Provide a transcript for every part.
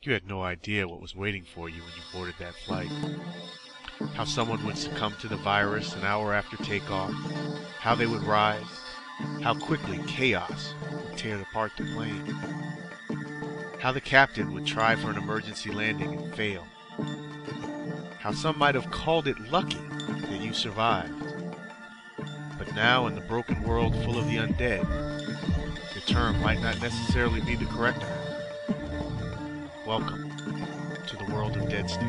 You had no idea what was waiting for you when you boarded that flight. How someone would succumb to the virus an hour after takeoff, how they would rise, how quickly chaos would tear apart the plane, how the captain would try for an emergency landing and fail, how some might have called it lucky that you survived. But now, in the broken world full of the undead, the term might not necessarily be the correct one. Welcome to the world of Dead State.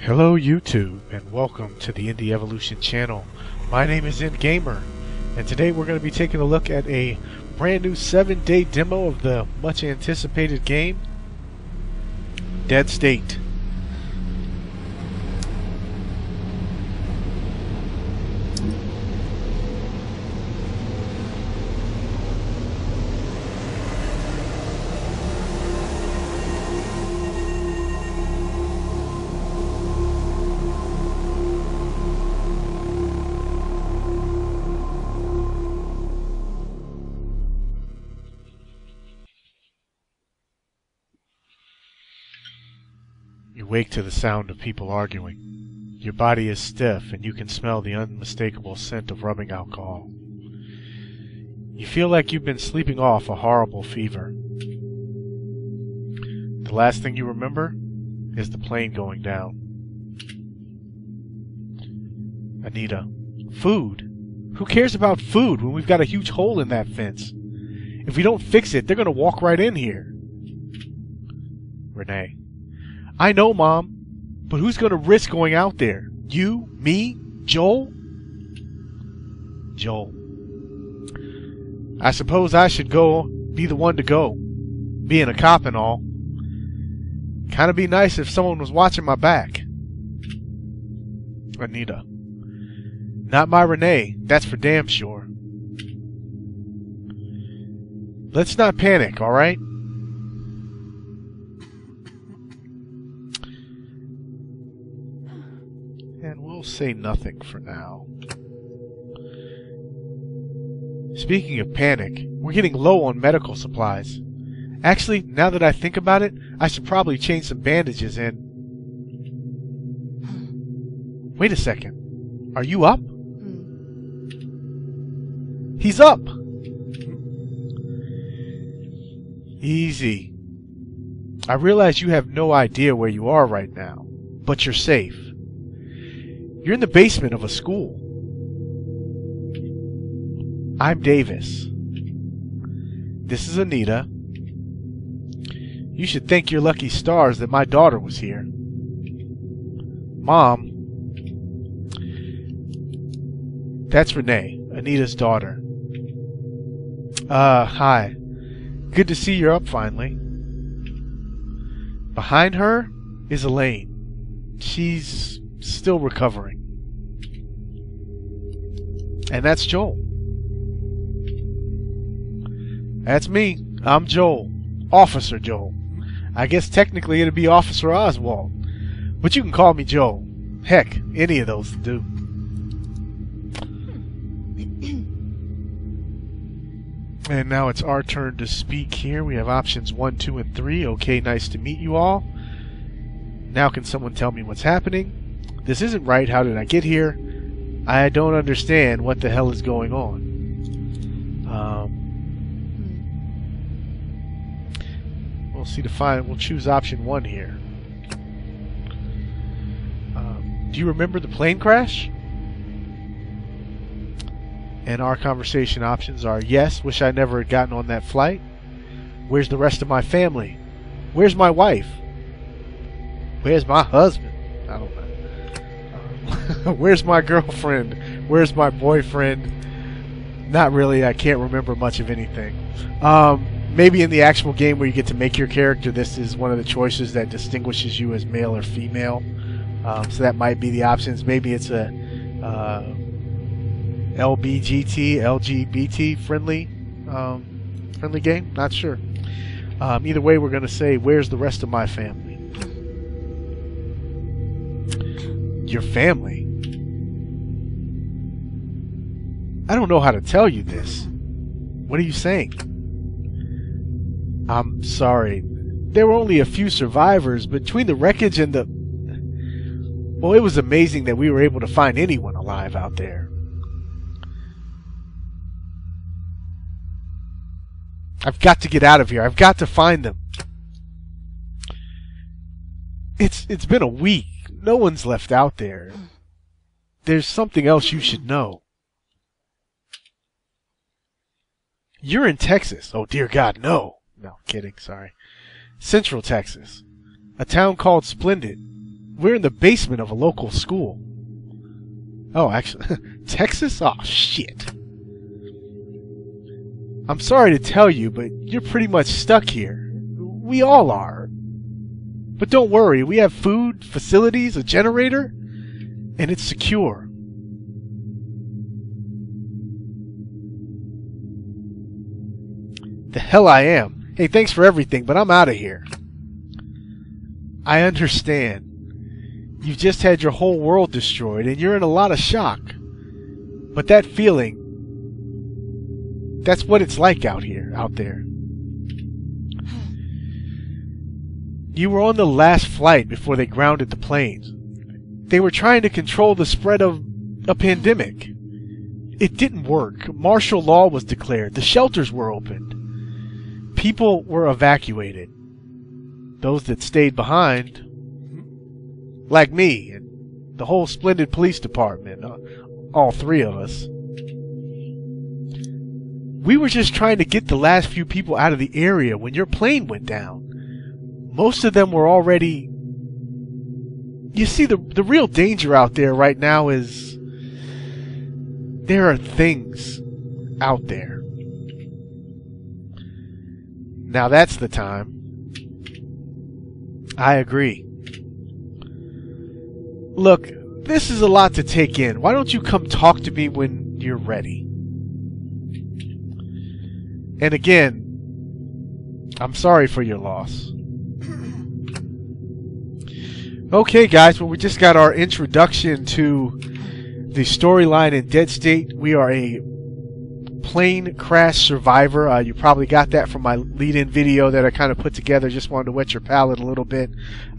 Hello YouTube, and welcome to the Indie Evolution channel. My name is Gamer, and today we're going to be taking a look at a brand new 7-day demo of the much anticipated game, Dead State. You wake to the sound of people arguing. Your body is stiff and you can smell the unmistakable scent of rubbing alcohol. You feel like you've been sleeping off a horrible fever. The last thing you remember is the plane going down. Anita. Food? Who cares about food when we've got a huge hole in that fence? If we don't fix it, they're going to walk right in here. Renee. I know, Mom, but who's going to risk going out there? You? Me? Joel? Joel. I suppose I should be the one to go, being a cop and all. Kind of be nice if someone was watching my back. Anita. Not my Renee, that's for damn sure. Let's not panic, all right? And we'll say nothing for now. Speaking of panic, we're getting low on medical supplies. Actually, now that I think about it, I should probably change some bandages and... Wait a second. Are you up? He's up! Easy. I realize you have no idea where you are right now, but you're safe. You're in the basement of a school. I'm Davis. This is Anita. You should thank your lucky stars that my daughter was here. Mom. That's Renee, Anita's daughter. Hi. Good to see you're up finally. Behind her is Elaine. She's still recovering. And that's Joel. That's me. I'm Joel. Officer Joel. I guess technically it'd be Officer Oswald. But you can call me Joel. Heck, any of those will do. And now it's our turn to speak here. We have options 1, 2, and 3. Okay, nice to meet you all. Now can someone tell me what's happening? This isn't right. How did I get here? I don't understand what the hell is going on. We'll see to find. We'll choose option 1 here. Do you remember the plane crash? And our conversation options are: yes, wish I never had gotten on that flight. Where's the rest of my family? Where's my wife? Where's my husband? I don't know. Where's my girlfriend? Where's my boyfriend? Not really. I can't remember much of anything. Maybe in the actual game where you get to make your character, this is one of the choices that distinguishes you as male or female. So that might be the options. Maybe it's a LGBT friendly game. Not sure. Either way, we're going to say, where's the rest of my family? Your family? I don't know how to tell you this. What are you saying? I'm sorry. There were only a few survivors. Between the wreckage and the... Well, it was amazing that we were able to find anyone alive out there. I've got to get out of here. I've got to find them. It's been a week. No one's left out there. There's something else you should know. You're in Texas. Oh, dear God, no. No, kidding, sorry. Central Texas. A town called Splendid. We're in the basement of a local school. Oh, actually, Texas? Oh, shit. I'm sorry to tell you, but you're pretty much stuck here. We all are. But don't worry, we have food, facilities, a generator, and it's secure. The hell I am. Hey, thanks for everything, but I'm out of here. I understand. You've just had your whole world destroyed, and you're in a lot of shock. But that feeling, that's what it's like out there. You were on the last flight before they grounded the planes. They were trying to control the spread of a pandemic. It didn't work. Martial law was declared. The shelters were opened. People were evacuated. Those that stayed behind, like me and the whole Splendid police department, all three of us. We were just trying to get the last few people out of the area when your plane went down. Most of them were already... You see, the real danger out there right now is... There are things out there. Now that's the time. I agree. Look, this is a lot to take in. Why don't you come talk to me when you're ready? And again, I'm sorry for your loss. Okay, guys, well, we just got our introduction to the storyline in Dead State. We are a plane crash survivor. You probably got that from my lead-in video that I kind of put together. Just wanted to wet your palate a little bit.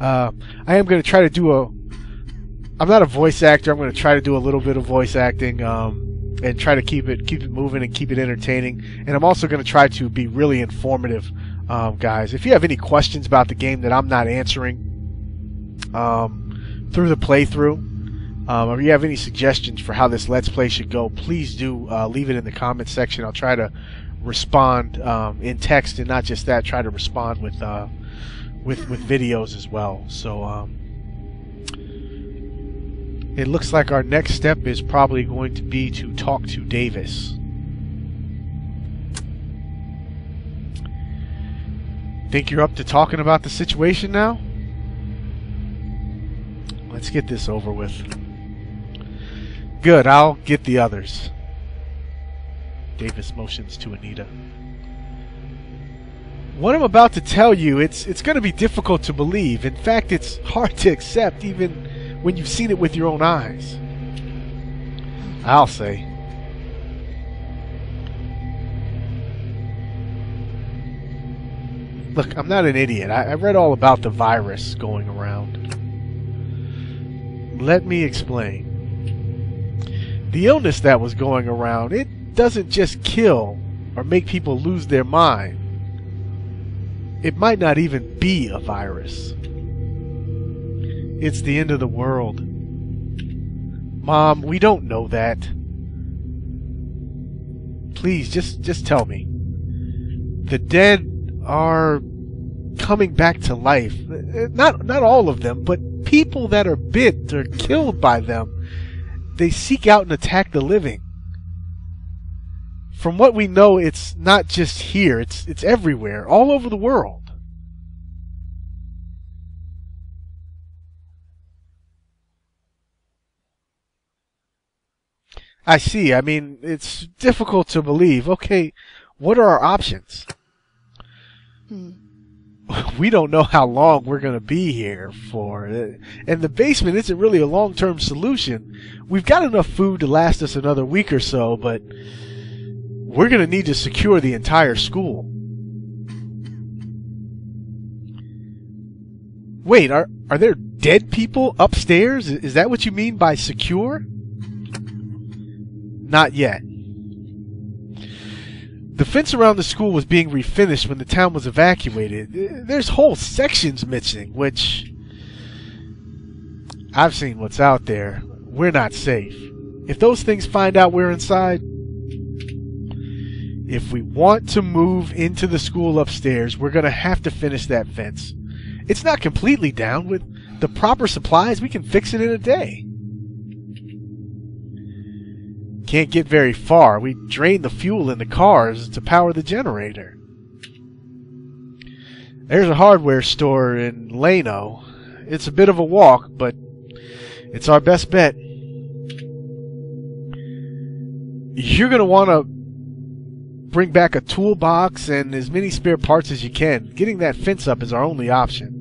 I am going to try to do I'm not a voice actor. I'm going to try to do a little bit of voice acting and try to keep it moving and keep it entertaining. And I'm also going to try to be really informative, guys. If you have any questions about the game that I'm not answering through the playthrough, or you have any suggestions for how this Let's Play should go, please do leave it in the comments section. I'll try to respond in text, and not just that, try to respond with videos as well. So it looks like our next step is probably going to be to talk to Davis. Think you're up to talking about the situation now? Let's get this over with. Good, I'll get the others. Davis motions to Anita. What I'm about to tell you, it's going to be difficult to believe. In fact, it's hard to accept even when you've seen it with your own eyes. I'll say. Look, I'm not an idiot. I read all about the virus going around. Let me explain. The illness that was going around, it doesn't just kill or make people lose their mind. It might not even be a virus. It's the end of the world. Mom, we don't know that. Please, just tell me. The dead are coming back to life. Not all of them, but people that are bit or killed by them. They seek out and attack the living. From what we know, it's not just here. It's everywhere, all over the world. I see. I mean, it's difficult to believe. Okay, what are our options? We don't know how long we're going to be here for. And the basement isn't really a long-term solution. We've got enough food to last us another week or so, but we're going to need to secure the entire school. Wait, are there dead people upstairs? Is that what you mean by secure? Not yet. The fence around the school was being refinished when the town was evacuated. There's whole sections missing, which... I've seen what's out there. We're not safe. If those things find out we're inside... If we want to move into the school upstairs, we're going to have to finish that fence. It's not completely down. With the proper supplies, we can fix it in a day. Can't get very far. We drained the fuel in the cars to power the generator. There's a hardware store in Lano. It's a bit of a walk, but it's our best bet. You're going to want to bring back a toolbox and as many spare parts as you can. Getting that fence up is our only option.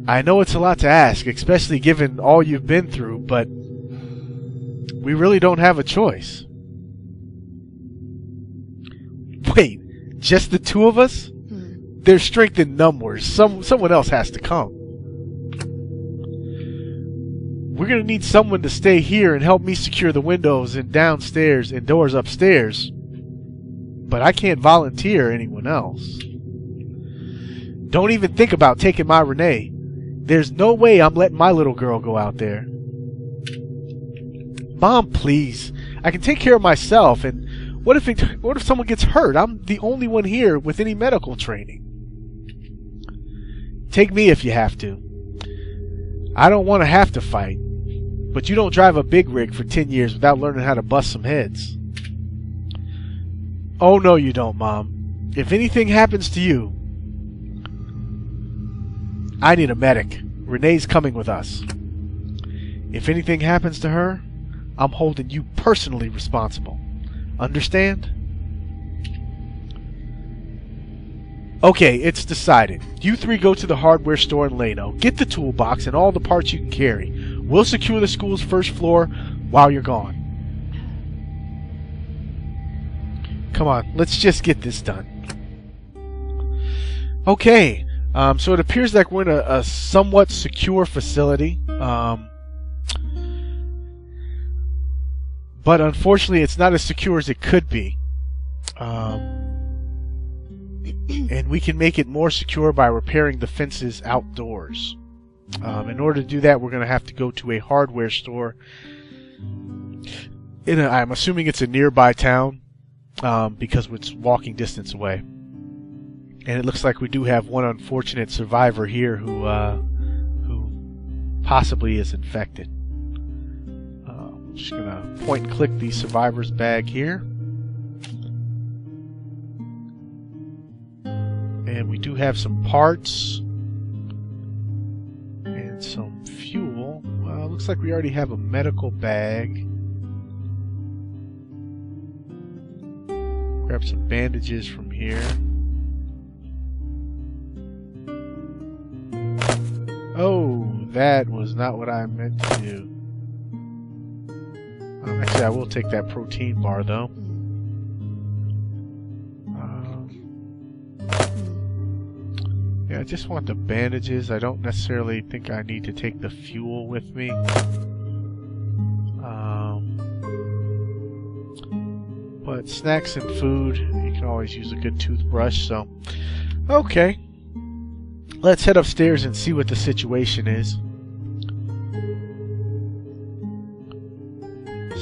I know it's a lot to ask, especially given all you've been through, but we really don't have a choice. Wait, just the two of us? There's strength in numbers. Someone else has to come. We're going to need someone to stay here and help me secure the windows and downstairs and doors upstairs. But I can't volunteer anyone else. Don't even think about taking my Renee. There's no way I'm letting my little girl go out there. Mom, please. I can take care of myself. And what if someone gets hurt? I'm the only one here with any medical training. Take me if you have to. I don't want to have to fight. But you don't drive a big rig for 10 years without learning how to bust some heads. Oh, no, you don't, Mom. If anything happens to you, I need a medic. Renee's coming with us. If anything happens to her, I'm holding you personally responsible. Understand? Okay, it's decided. You three go to the hardware store in Lano. Get the toolbox and all the parts you can carry. We'll secure the school's first floor while you're gone. Come on, let's just get this done. Okay, so it appears like we're in a somewhat secure facility. But unfortunately, it's not as secure as it could be. And we can make it more secure by repairing the fences outdoors. In order to do that, we're going to have to go to a hardware store. I'm assuming it's a nearby town, because it's walking distance away. And it looks like we do have one unfortunate survivor here who possibly is infected. I'm just going to point and click the survivor's bag here. And we do have some parts and some fuel. Well, looks like we already have a medical bag. Grab some bandages from here. Oh, that was not what I meant to do. Actually, I will take that protein bar, though. Yeah, I just want the bandages. I don't necessarily think I need to take the fuel with me. But snacks and food, you can always use a good toothbrush, so... Okay. Let's head upstairs and see what the situation is.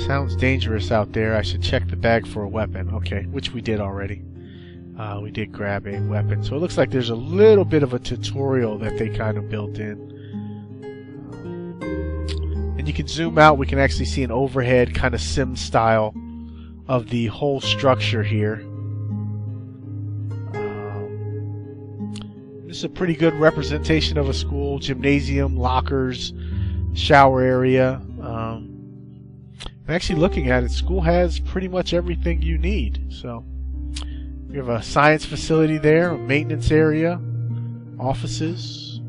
Sounds dangerous out there. I should check the bag for a weapon. Okay, which we did already. We did grab a weapon. So it looks like there's a little bit of a tutorial that they kind of built in. And you can zoom out. We can actually see an overhead kind of sim style of the whole structure here. This is a pretty good representation of a school. Gymnasium, lockers, shower area. Actually looking at it, school has pretty much everything you need. So we have a science facility there, a maintenance area, offices,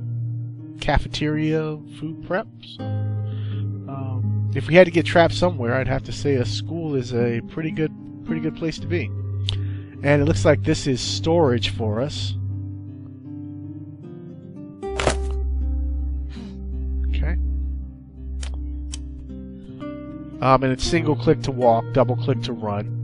cafeteria, food prep. So, if we had to get trapped somewhere, I'd have to say a school school is a pretty good place to be. And it looks like this is storage for us. Okay. And it's single click to walk, double click to run.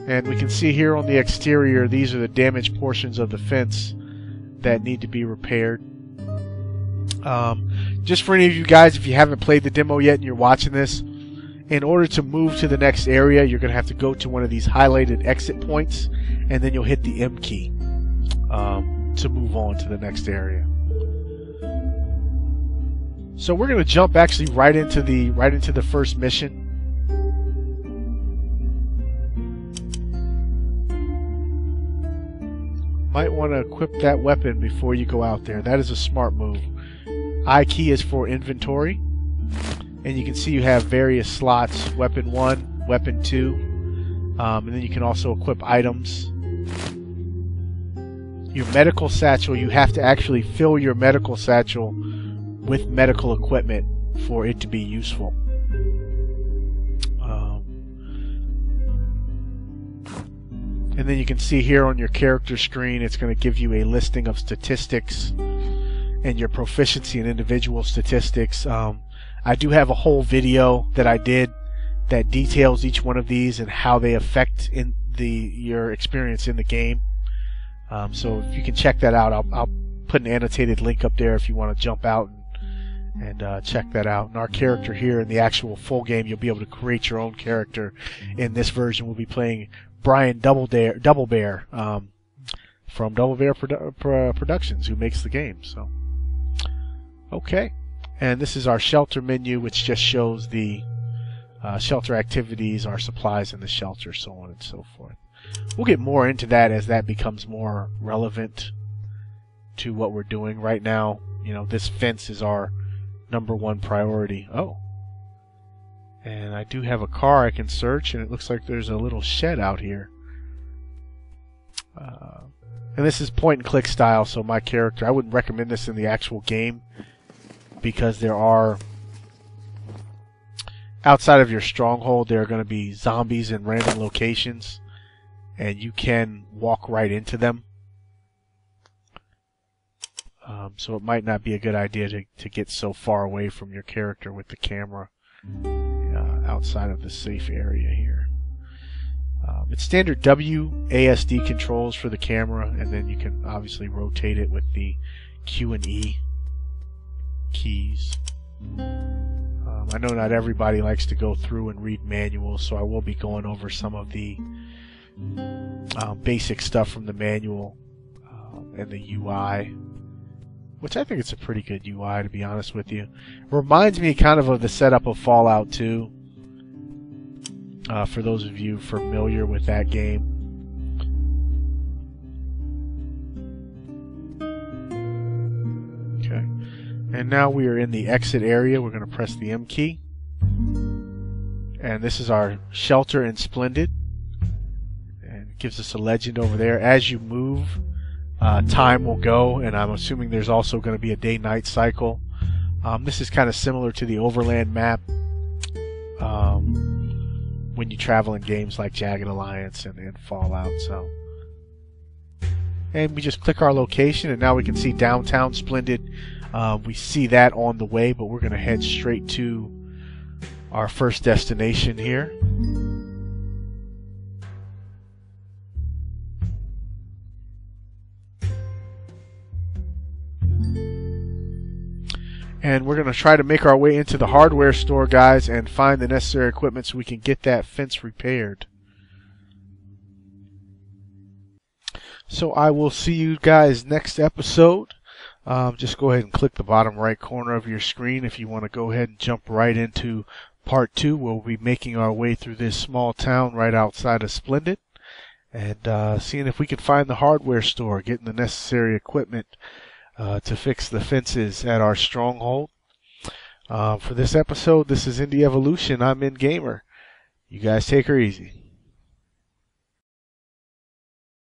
And we can see here on the exterior, these are the damaged portions of the fence that need to be repaired. Just for any of you guys, if you haven't played the demo yet and you're watching this, in order to move to the next area, you're going to have to go to one of these highlighted exit points, and then you'll hit the M key to move on to the next area. So we're going to jump actually right into the first mission. Might want to equip that weapon before you go out there. That is a smart move. I key is for inventory, and you can see you have various slots: weapon 1, weapon 2, and then you can also equip items. Your medical satchel, you have to actually fill your medical satchel with medical equipment for it to be useful. And then you can see here on your character screen, it's going to give you a listing of statistics and your proficiency in individual statistics. I do have a whole video that I did that details each one of these and how they affect your experience in the game. So if you can check that out, I'll put an annotated link up there if you want to jump out and check that out. And our character here in the actual full game, you'll be able to create your own character. In this version, we'll be playing Brian DoubleBear from DoubleBear Productions, who makes the game. So, okay, and this is our shelter menu, which just shows the shelter activities, our supplies in the shelter, so on and so forth. We'll get more into that as that becomes more relevant to what we're doing right now. You know, this fence is our #1 priority. Oh. And I do have a car I can search, and it looks like there's a little shed out here. And this is point and click style, so my character, I wouldn't recommend this in the actual game because there are, outside of your stronghold, there are going to be zombies in random locations, and you can walk right into them. So it might not be a good idea to get so far away from your character with the camera. Outside of the safe area here. It's standard WASD controls for the camera, and then you can obviously rotate it with the Q and E keys. I know not everybody likes to go through and read manuals, so I will be going over some of the basic stuff from the manual and the UI, which I think it's a pretty good UI, to be honest with you. Reminds me kind of the setup of Fallout 2. For those of you familiar with that game. Okay. And now we are in the exit area. We're going to press the M key. And this is our shelter in Splendid. And it gives us a legend over there. As you move, time will go, and I'm assuming there's also going to be a day-night cycle. This is kind of similar to the Overland map. When you travel in games like Jagged Alliance and Fallout. And we just click our location, and now we can see downtown Splendid. We see that on the way, but we're going to head straight to our first destination here. And we're going to try to make our way into the hardware store, guys, and find the necessary equipment so we can get that fence repaired. So I will see you guys next episode. Just go ahead and click the bottom right corner of your screen if you want to go ahead and jump right into part 2. We'll be making our way through this small town right outside of Splendid and seeing if we can find the hardware store, getting the necessary equipment to fix the fences at our stronghold. For this episode, this is Indie Evolution. I'm In Gamer. You guys take her easy.